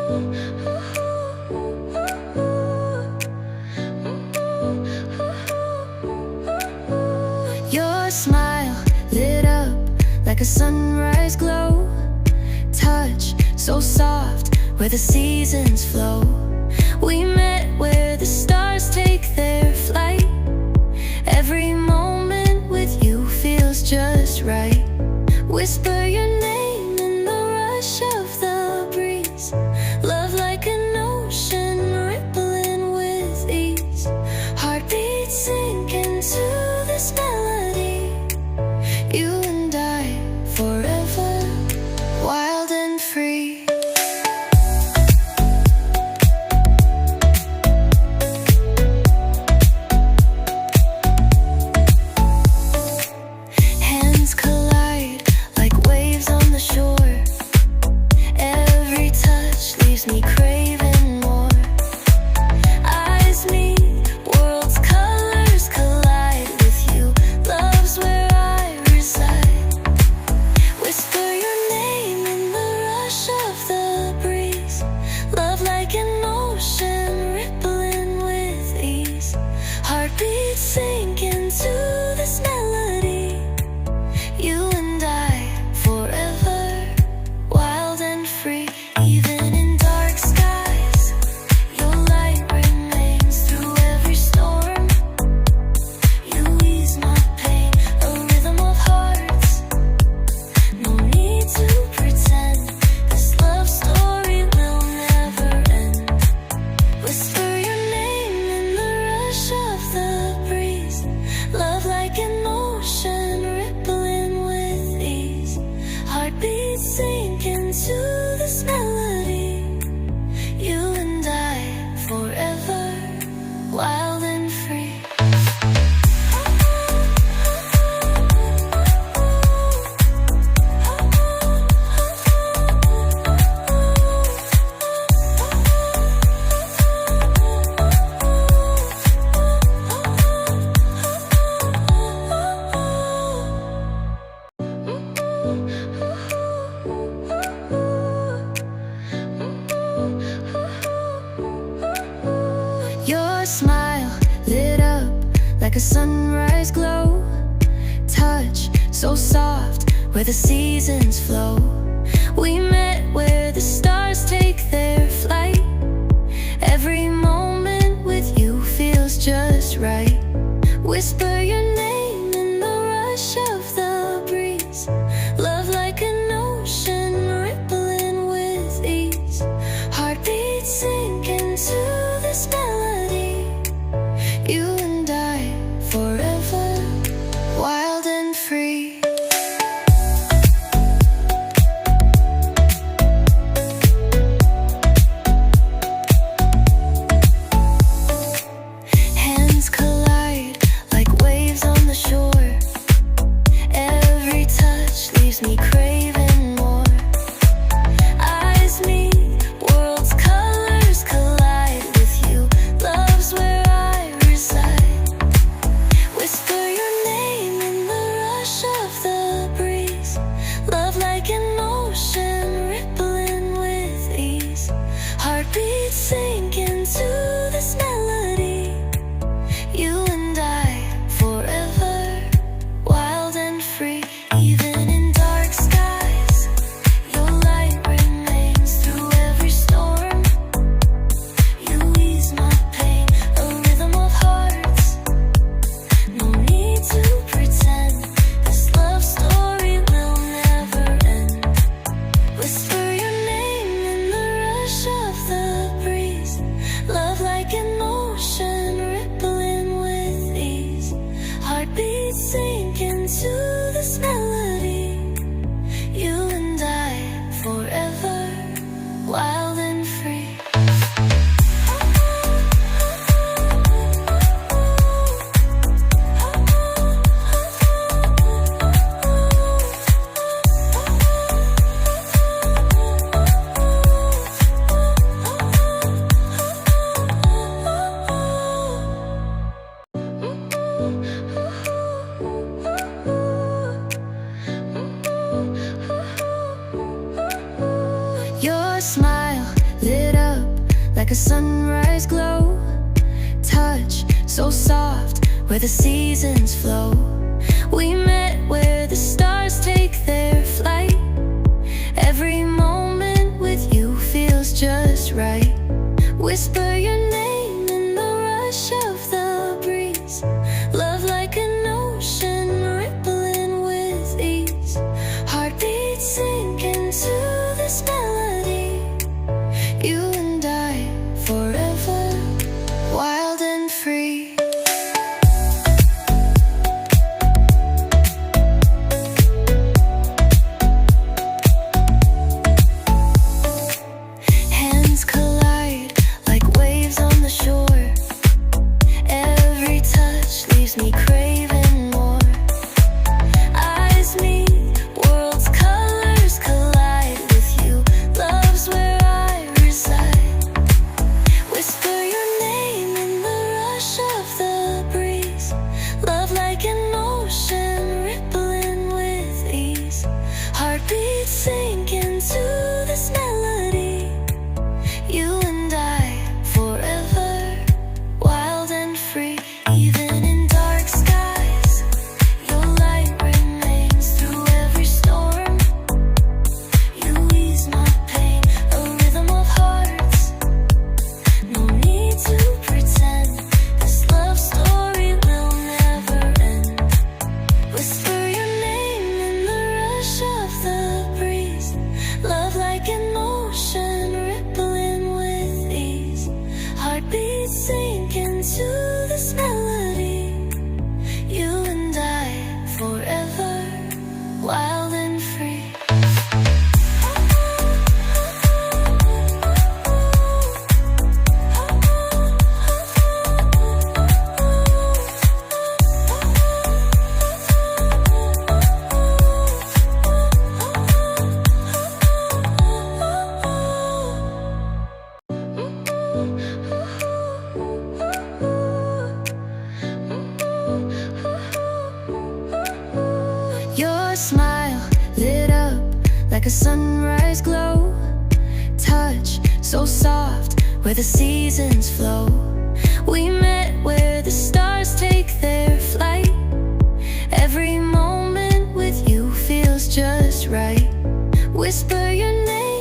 Your smile lit up like a sunrise glow. Touch so soft where the seasons flow. We met where the stars take their flight. Every moment with you feels just right. Whisper your name in the rush of the breeze. Love like an ocean rippling with ease. Heartbeats sink into this melody. You and I forever, wild and free. Hands collide like waves on the shore. Every touch leaves me craving more. Eyes meet, worlds' colors collide with you. Love's where I reside. Whisper your name in the rush of the breeze. Love like an ocean rippling with ease. Heartbeats sink into this melody. You and I forever, wild and free. Even in dark skies, your light remains through every storm. You ease my pain, a rhythm of hearts. No need to pretend, this love story will never end. Whisper your name in the rush of the breeze. Love like an ocean rippling with ease. Heartbeats sink into this melody. You and I forever, wild and free. Your smile lit up like a sunrise glow. Touch so soft where the seasons flow. We met where the stars take their flight. Every moment with you feels just right. Whisper your name in the rush of the breeze. Love like an ocean rippling with ease. Heartbeats sink into this melody. You and I forever, wild and free. Hands collide like waves on the shore. Every touch leaves me craving more. Eyes meet, worlds' colors collide with you. Love's where I reside. Whisper your name in the rush of the breeze. Love like an ocean rippling with ease. Heartbeats sink into this melody. You and I forever, wild and free. Even in dark skies, your light remains through every storm. You ease my pain, a rhythm of hearts. No need to pretend, this love story will never end. Whisper your name in the rush of the breeze. Love like an ocean rippling with ease. Heartbeats sink into this melody. You and I forever, wild and free. Your smile lit like a sunrise glow. Touch so soft, where the seasons flow. We met where the stars take their flight. Every moment with you feels just right. Whisper your name in the rush of the breeze. Love like an ocean rippling with ease. Heartbeats sink into this melody. You and I forever, wild and free. Hands collide like waves on the shore. Every touch leaves me craving more. Eyes meet, worlds' colors collide. With you, love's where I reside. Whisper your name in the rush of the breeze. Love like an ocean rippling with ease. Heartbeats sink into this melody. You and I forever, wild and free. Even in dark skies, your light remains through every storm. You ease my pain, a rhythm of hearts. No need to pretend, this love story will never end. Whisper your name in the rush of the breeze. Love like an ocean rippling with ease. Heartbeats sink into this melody. You and I forever, wild and free. Your smile lit up like a sunrise glow. Touch so soft, where the seasons flow. We met where the stars take their flight. Every moment with you feels just right. Whisper your name